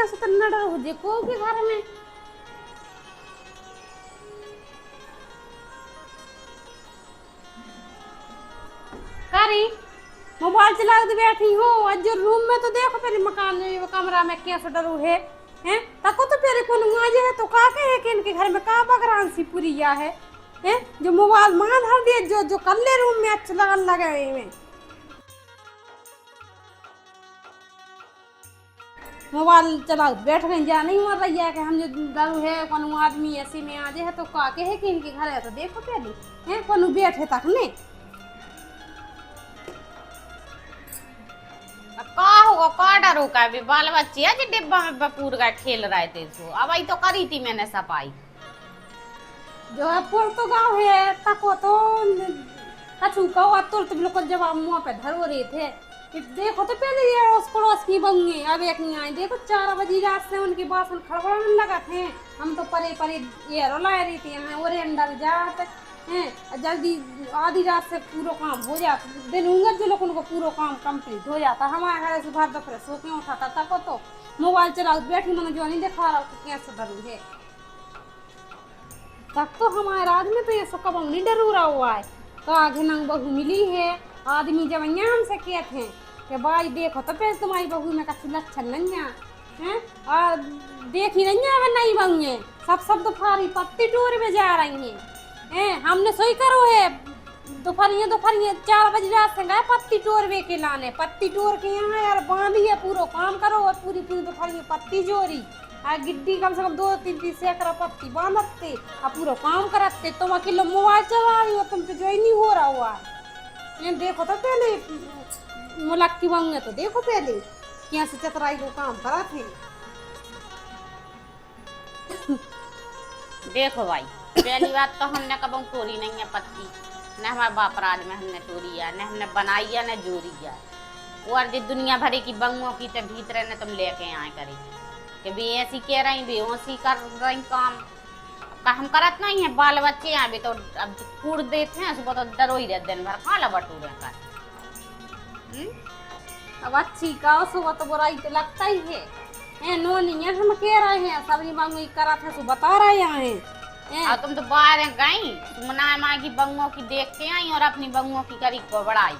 से तो न डर हो जे को के घर में कारी मोबाइल चला के बैठी हो। आज जो रूम में तो देखो मेरे मकान में वो कमरा में कैसे डरू है हैं तको तो पेरे को आज है तो का के है कि इनके घर में का बकरान सी पुरिया है हैं जो मोबाइल मान हर दिए जो जो कल्ले रूम में अच्छा लगन लगे में मोबाइल चला बैठ गए जा नहीं मर रही है कि हम जो डरू है कौन आदमी ऐसे में आ जाए तो का के है कि इनके घर है तो देखो पहले हैं कौन बैठे तक ने का होगा का डर होगा अभी बाल बच्चे आज डिब्बा में बपूर का खेल रहे थे सो अब आई तो करी थी मैंने सफाई जो है पुर गाँव है तको तो कछु कहो तुरंत बिल्कुल जब आप मुँह पे धरो रहे थे कि देखो तो पहले ये अड़ोस पड़ोस की बंगे अब एक नहीं आई देखो 4 बजे रात से उनके बासन खड़बड़ाने लगा थे हम तो परे परे ये रोला रही थी हमें और अंदर जाते हैं जल्दी आधी रात से पूरा काम हो जाता दिन उंगल जो लोग उनको पूरा काम कंप्लीट हो जाता हमारे घर से बाहर दोपहर सो क्यों उठाता तक तो मोबाइल चलाओ बैठी मैंने जो नहीं दिखा रहा कैसे डरू है तक तो हमारे राज में तो ये सब कब नहीं डरू रहा हुआ है तो आगे नंग बहू मिली है आदमी जब यहाँ हमसे कहते हैं कि भाई देखो तो फिर तुम्हारी बहू में कछु लक्षण नहीं है और देख ही नहीं है नहीं बहू सब दोपहरी पत्ती टूर में जा रही हैं हमने सोई करो है दोपहरिया 4 बजे रात से गए पत्ती टोर वे के लाने पत्ती टोर के यहाँ यार बांधी है पूरा काम करो और पूरी दोपहरिया पत्ती जोरी गिड्डी कम से कम 2-3 सैकड़ा पत्ती बांधते और पूरा काम करते तुम अकेले मोबाइल चला रही हो तुम पे जो ही नहीं हो रहा हुआ है देखो तो पहले मुलक्की बंगे तो देखो पहले क्या से चतराई को काम करा थे देखो भाई पहली बात तो हमने कब तोड़ी नहीं है पत्ती न हमारे बाप राज में हमने तोड़ी है न हमने बनाई है न जोड़ी है और जो दुनिया भरी की बंगों की तो भीतर ने तुम लेके आए करी कि भी ऐसी कह रही भी ऐसी कर रही काम हम करत नहीं है बाल बच्चे यहाँ भी तो अब कूड़ देते हैं सुबह तो डरो ही रहते दिन भर खा ला बटूरे कर अब अच्छी का सुबह तो बुराई तो लगता ही है नो नहीं है हम कह रहे हैं सब्जी मांगू करा था सो बता रहे हैं तुम तो बाहर गई तुम ना माँ की बंगों की देख के आई और अपनी बंगों की करी को बढ़ाई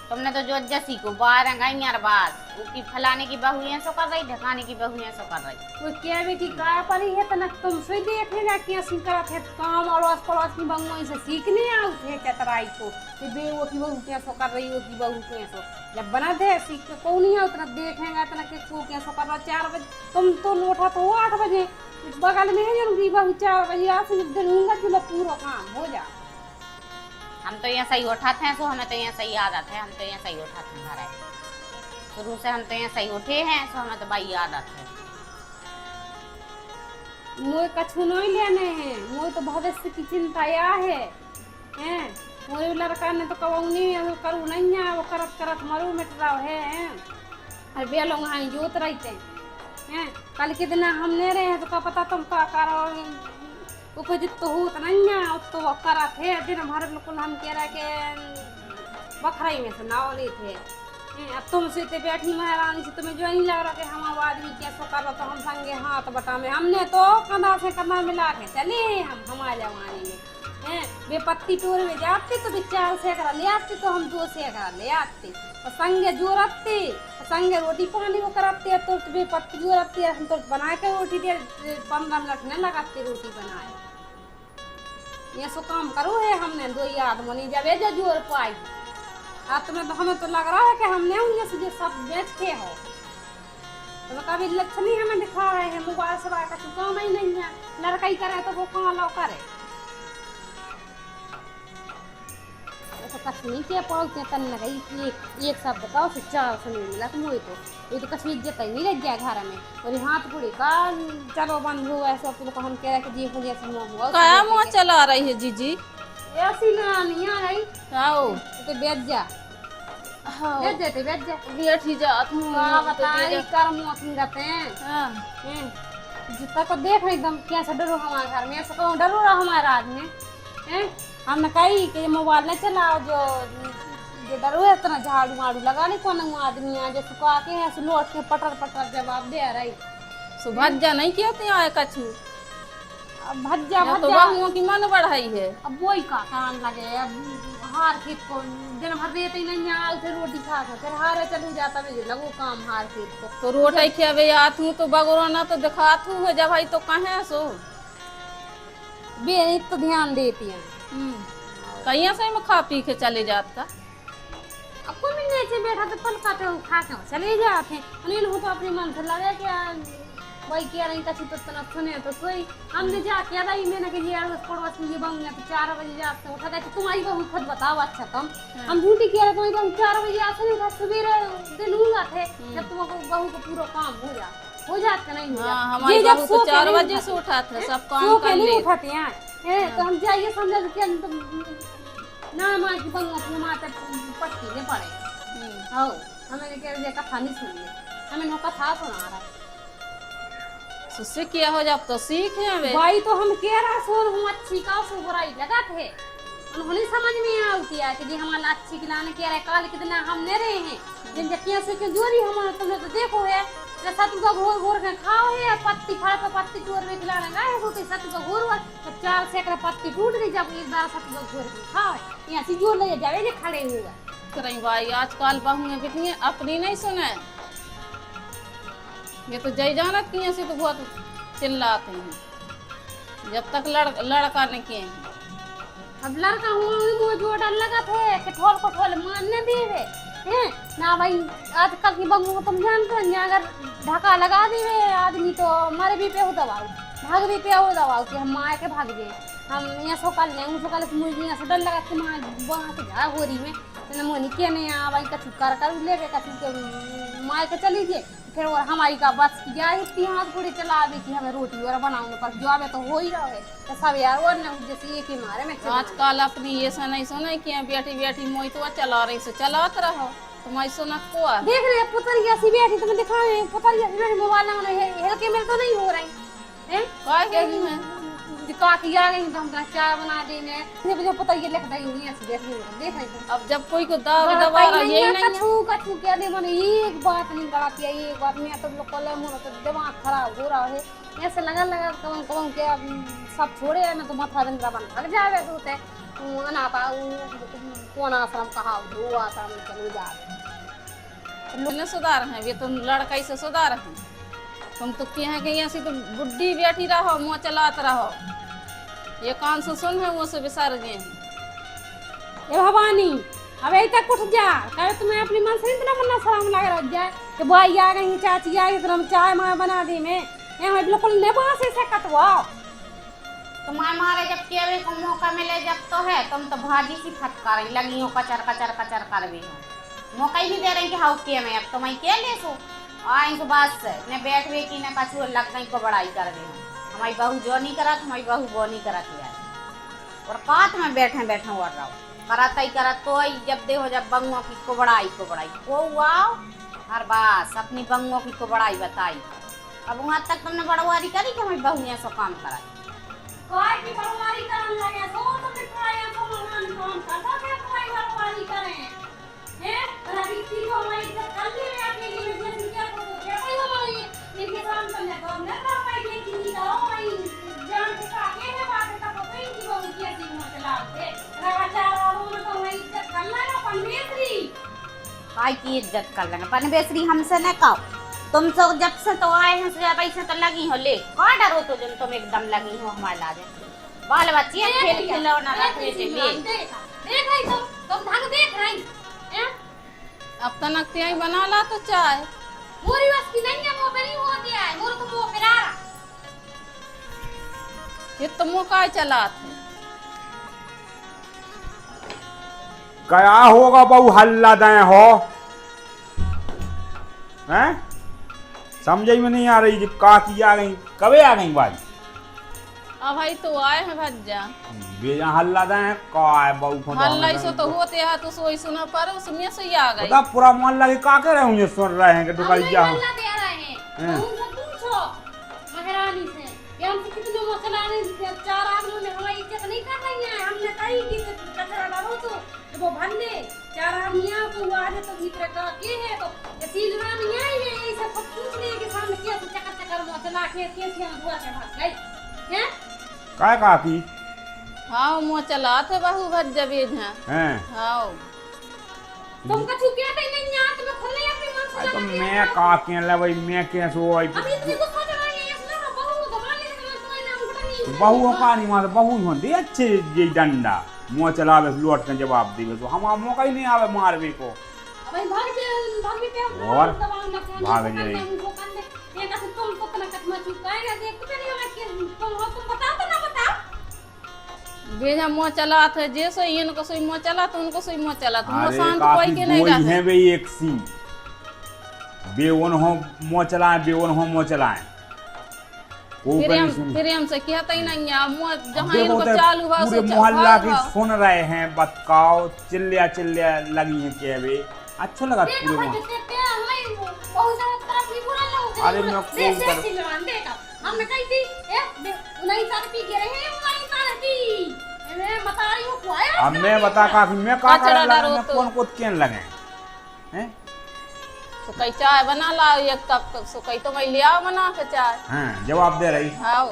तुमने तो जो जसी को बाहर गई यार बात उसकी फलाने की बहू सो कर रही ढकाने की बहू सो कर रही वो क्या बेटी का परी है तना तुम से देखेगा कि ऐसी करत है काम और आस पड़ोस की बंगों से सीखने आओ थे चतराई को कि बे वो की बहू क्या सो कर रही वो की बहू क्या सो जब बना दे सीख के कौन नहीं उतना देखेगा इतना कि को क्या सो कर रहा 4 बजे तुम तो उठा तो 8 बजे बगल में है जो बहू 4 बजे आ से दिन होगा कि पूरा काम हो जा हम तो यहाँ सही उठाते हैं सो हमें तो यहाँ सही आदत है हम तो यहाँ सही उठाते हैं घर शुरू से हम तो यहाँ सही उठे हैं सो हमें तो भाई आदत है मोए कछु नहीं लेने हैं मोए तो भविष्य की चिंता या है मोए लड़का ने तो कबूनी करू नहीं है वो करत करत मरू मिट रहा है अरे बेलों हाँ जोत रहते हैं कल के दिन हमने रहे हैं तो क्या पता तुम का करो वो जितो हो तो नहीं है तो वो करा थे दिन भर बिल्कुल हम कह रहे के बखराई में से नाव ले थे अब तुम से बैठी महारानी से तुम्हें जो नहीं लग रहा कि हम आदमी कैसे कर रहा तो हम संगे हाथ बटा में हमने तो कंधा से कंधा मिला के चले हम हमारे जमाने में वे पत्ती टोर में जाते तो 4 सैकड़ा ले आते तो हम 2 सैकड़ा ले आते और संगे जोड़ते संगे रोटी पानी वो कराते तो वे पत्ती जोड़ते हम तो बना के रोटी दे 15 मिनट नहीं लगाते रोटी बनाए ये सो काम करो है हमने 2 आदमी जब जो जोड़ पाई तुम्हें तो हमें तो लग रहा है कि हमने उनसे जो सब बेच के हो तो कभी लक्षण ही हमें दिखा रहे हैं मोबाइल से बाहर का काम ही नहीं है लड़का ही करे तो वो कहाँ लो करे तो कछ नहीं किया पड़ोस तन लगा एक शब्द बताओ से 4 सुनने मिला तो मुझे तो ये तो कछ इज्जत ही नहीं लग गया घर में और हाथ पूरी का चलो बंद हुआ ऐसा तो हम कह रहे कि जी वजह से मुँह क्या मुँह चला रही है जीजी ऐसी नहीं आ रही आओ तो बेच जा बेच जाते बेच जा बैठ ही जात हूँ बताई कर मुँह रहते हैं जितना को देख एकदम कैसे डरो हमारे घर में ऐसा कहूँ डरो रहा हमारे आदमी हमने कही कि मोबाइल न चलाओ जो डरो है इतना झाड़ू माड़ू लगा ली कौन आदमी है जो सुखा के है लोट के पटर पटर जवाब दे रही सो भज्जा नहीं किया ते आए कछु। अब भज्जा या तो भज्जा बहुओं की मन बढ़ाई है। अब वही का काम लगे। अब हार खेत को दिन भर रहते ही नहीं आल थे रोटी खा के फिर हारे चली जाता है लगो काम हार खेत को। तो रोटी खियावे आत हूँ तो बगोराना तो दिखात हूँ जब भाई तो कहे सो बेनी तो ध्यान देती है। कहीं से में खा पी के चले जात का। अब कोई भी नीचे बैठा तो फल खाते हो खा के चले जाते हैं। अनिल हो तो अपनी मन से लगे क्या वही कह रही कची तो तना सुने तो सोई हमने जा क्या रही मैंने कि यार बस पड़ोस में ये बंग तो 4 बजे जाते उठा गए तुम्हारी बहू खुद बताओ अच्छा तुम हम झूठी कह रहे तुम्हारी बहू 4 बजे आते नहीं था सवेरे दिन हुआ थे जब तुम्हारे बहू को पूरा काम हो जाता नहीं हो हाँ, हमारी बहू तो 4 बजे से उठा था सब काम कर ले उठाते हैं तो हम जाइए समझा कि ना माँ की बंग अपने माथे पट्टी ले पड़े हाँ हमें कह रहे कथा नहीं सुनिए हमें कथा सुना रहा सीख किया हो जब तो सीख है वे भाई तो हम कह रहा सोन हम अच्छी का सो बुराई लगा थे उन्होंने समझ में आती है कि जी हमारा अच्छी खिलाने कह रहे काल कितना हम नहीं रहे हैं जिन जकिया से के जोरी हम तुमने तो देखो है सतु का घोर घोर के खाओ है पत्ती खा पे पत्ती चोर में खिलाने गए होते सतु का घोर जब 4 से पत्ती टूट गई जब एक बार सतु का घोर के खाओ यहाँ से जोर ले जावे जे खड़े हुए करें भाई आजकल बहू में कितनी अपनी नहीं सुने ये तो जय जाना किए से तो बहुत चिल्लाते हैं जब तक लड़का नहीं किए हैं। अब लड़का हुआ जो डर लगा थे कि ठोल को ठोल मारने दिए हैं ना भाई आजकल की बहू को तुम जानते हो अगर ढका लगा दिए आदमी तो मरे भी पे हो दबाओ भाग भी पे हो दबाओ कि हम माँ के भाग जाए हम यहाँ सोकल ले उन सोकल से मुझे यहाँ से डर लगा कि माँ वहाँ से जा हो रही में तो मोनी क्या नहीं आ भाई कछु कर ले गए कछु के मार के चली गए फिर और हमारी का बस की जाए इतनी हाथ पूरी चला दी कि हमें रोटी और बनाऊंगे पर जो आवे तो हो ही रहा है तो सब यार और ना जैसे एक ही मारे में आजकल अपनी ये से नहीं सुने कि बैठी बैठी मोई तो चला रही से चलात रहो तुम्हारी सुना को देख रहे पुतरिया सी बैठी तुम्हें दिखाए पुतरिया सी बैठी मोबाइल में हेलके में तो नहीं हो रही हैं काय काकी आ गई तो हम चाय बना देने मुझे पता ये लिख देंगे ऐसे देख रही अब जब कोई को दाग दबा रहा यही नहीं कछु क्या दे मैंने एक बात नहीं गलत है एक बात में तो लोग कल मुंह तो दिमाग खराब हो रहा है ऐसे लगा कम के सब छोड़े है ना तो माथा रंद्रा बन लग जावे तो ते ना पाऊ कौन आश्रम कहा वो आश्रम चलो जा लोग सुधार हैं ये तुम लड़का से सुधार हैं तुम तो क्या है कि यहाँ से तो बुढ़ी बैठी रहो मुँह चलात रहो ये कान से सुन है वो से विसार गए ये भवानी अब यही तक उठ जा कहे तुम्हें अपनी मन से इतना मन्ना शर्म लग रहा जाए कि भाई आ गई चाची आ गई तो हम चाय माँ बना दी मैं यहाँ बिल्कुल ने से कटवाओ तुम्हारे मारे जब केवे को मौका मिले जब तो है तुम तो भाजी सी फटकार लगी हो कचर कचर कचर कर भी हो मौका ही नहीं दे रही कि हाउ के में अब तुम्हें क्या ले सो आई तो बस ने बैठ वे की ने कछु लग गई को बड़ाई कर दे हमारी बहू जो नहीं करा हमारी बहू वो नहीं करा यार और कात में बैठे बैठे और रहो करत ही करत तो ही जब दे हो जब बंगों की को बड़ाई को आओ हर बात अपनी बंगों की को बड़ाई बताई अब वहाँ तक तुमने बड़वारी करी कि हमारी बहू ने ऐसा काम करा कोई की बड़वारी करन लगे सो तो बिठाया तो महान काम करता है कोई बड़वारी करे हैं अभी तीन हमारी इज्जत कर ले अपने लिए जैसे क्या को क्या कोई हमारी इनके काम करने को हमने ना भाई ये की करो भाई जान के काके है बात का तो कोई की वो किया दी मुंह चला दे राजा रावण में तो भाई इज्जत कर लेना परमेश्वरी काय की इज्जत कर लेना परमेश्वरी हमसे न कहो तुम तो जब से तो आए हैं से पैसे तो लगी हो ले का डरो तो जन तुम एकदम लगी हो हमारे लाजे बाल बच्चे खेल खिलौना रखने से ले देख रही तुम ढंग देख रही हैं अब तनक त्याई बना ला तो चाय मोरी बस की नहीं है वो पे नहीं होती है मोर को मुंह पे रहा ये तो मुँह काय चलात है क्या होगा बहु हल्ला दें हो हैं समझ में नहीं आ रही जी काकी आ गई कबे आ गई बाजी अब भाई तो आए हैं भज्जा बेजा हल्ला दें का है बहु हल्ला सो तो होते है तो सोई सुना पर उसमें से ही आ गई पता पूरा मोहल्ला के का कह रहे हैं ये सुन रहे हैं कि दुकान जा अल्लाह दे रहे हैं उनसे पूछो महारानी से ये हमसे कितने मसलाने 4 आदमी ने हमारी इज्जत नहीं कर रही है हमने कही कि कचरा डालो तो वो भन्ने 4 आदमियां को आज तो भीतर का के है तो ये सीलवान यही है ये सब पूछ ले के सामने क्या चक्कर चक्कर मसला चला के केसिया में धुआ के भाग गई हैं। काय काकी हाँ मुँह चला थे बहु भज जबे हैं हैं हाँ तुम कछु कहते नहीं आ तुम्हें खुले अपनी मन से अरे तो लगा मैं का के लबई मैं के सो आई अभी तुम गुस्सा चला गए इसमें ना बहू दबाने के तुम्हें नाम घटा नहीं बहुओं का नहीं मार बहु हो दे अच्छे ये डंडा मुंह चलावे लौट के जवाब देवे तो हम मौका ही नहीं आवे मारवे को भाई भाग पे और दबाव ना भाग जाए ये का तुम तो कना कट में चुकाएगा देख तो नहीं मैं कि तुम बताओ तो ना बताओ बेजा मुँह चला थे जैसे इनको सोई मुँह चला तो उनको सोई मुँह चला तो मुँह अरे शांत काकी कोई के नहीं वही रहते है वे एक सी बेवन हो मुंह चलाए बेवन हो मुंह चलाए वो कहीं सुन फिर हमसे कहता ही नहीं है मुँह जहाँ देखो इनको तो चालू हुआ पूरे मोहल्ला की सुन रहे हैं बताओ चिल्लिया चिल्लिया लगी है के वे अच्छा लगा देखो पूरे भाई मोहल्ले जैसे पे हमें बहुत ज्यादा तरफ नहीं बुरा लोग अरे मैं कौन कर- चिल्लान देखा हमने कही थी उन्हीं साल पी के रहे उन्हीं साल की मैं बता रही हूँ को आया अब मैं बता काकी मैं का कचरा कर डालो मैं तो। कौन को केन लगे हैं तो कई चाय बना ला एक कप तो कई तो मैं ले आओ बना के चाय हैं जवाब दे रही हाँ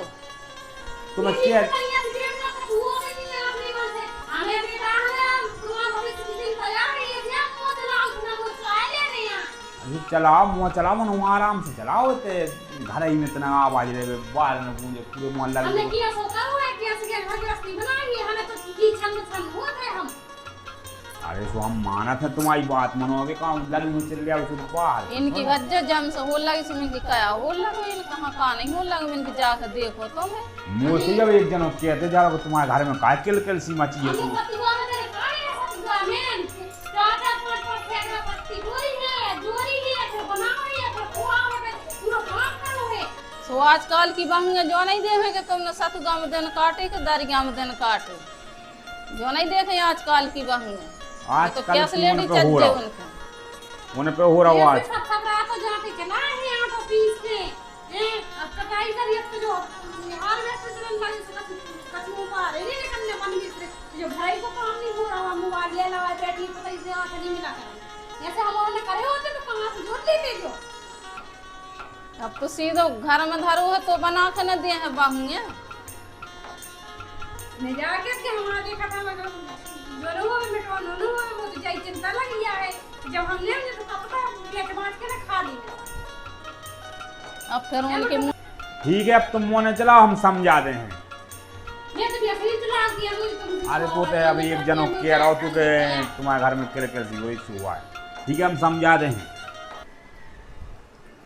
तुम्हें क्या अभी चलाओ मुँह चलाओ मन आराम से चलाओ ते घर ही में इतना आवाज रहे बाहर में गूंजे पूरे मोहल्ला हमने में किया सोचा हुआ है कि ऐसे घर गृहस्थी बनाई है हमें तो की छन छन हो गए हम अरे सो हम माना था तुम्हारी बात मनोगे काम लगी में चल गया उसको बाहर इनकी वजह जम से हो लगी सुन की क्या हो लगे इन कहाँ का नहीं हो लगे इनकी जाकर देखो तो मैं मुँह से जब एक जन कहते जा तुम्हारे घर में काय किल सीमा चाहिए हम तू पतिवा में तेरे काहे सतिवा में टाटा पर फेंकना पत्ती गोरी है जोरी है तो बनाओ है तो खुआ में पूरा काम करो है सो आजकल की बहू जो नहीं देखे कि तुमने सतुगा में दिन काटे के दरिया में दिन काटे जो नहीं देखे आजकल की बहू तो आजकल कैसे की लेडी उन पे हो चलते रहा उनके उन पे हो रहा ये आज सब खबरा तो जाके चला है ऑटो पीस के अब कटाई करिए तो जो हार्वेस्ट चलन वाली कचू मारे नहीं निकलने बन गई जो भाई को काम नहीं हो रहा मोबाइल ले लगा बैठी तो कैसे आके नहीं मिला कर जैसे हम उन्होंने करे होते तो कहां से जोड़ लेते जो अब तो सीधो घर में धरो है तो बना के न दिए हैं बहू मैं जाके के हम आगे खत्म हो जो लोगों में मिटवा नो वो तो जाई चिंता लग गया है जब हम ले तो पता पेट बांट के ना खा ली अब फिर उनके मुँह ठीक है अब तुम मोने चलाओ हम समझा दे हैं मैं तो भी चला दिया मुझे तो अरे तो अभी एक जनों कह रहा हो तू के तुम्हारे घर में किल सी वही हुआ है ठीक है हम समझा दे हैं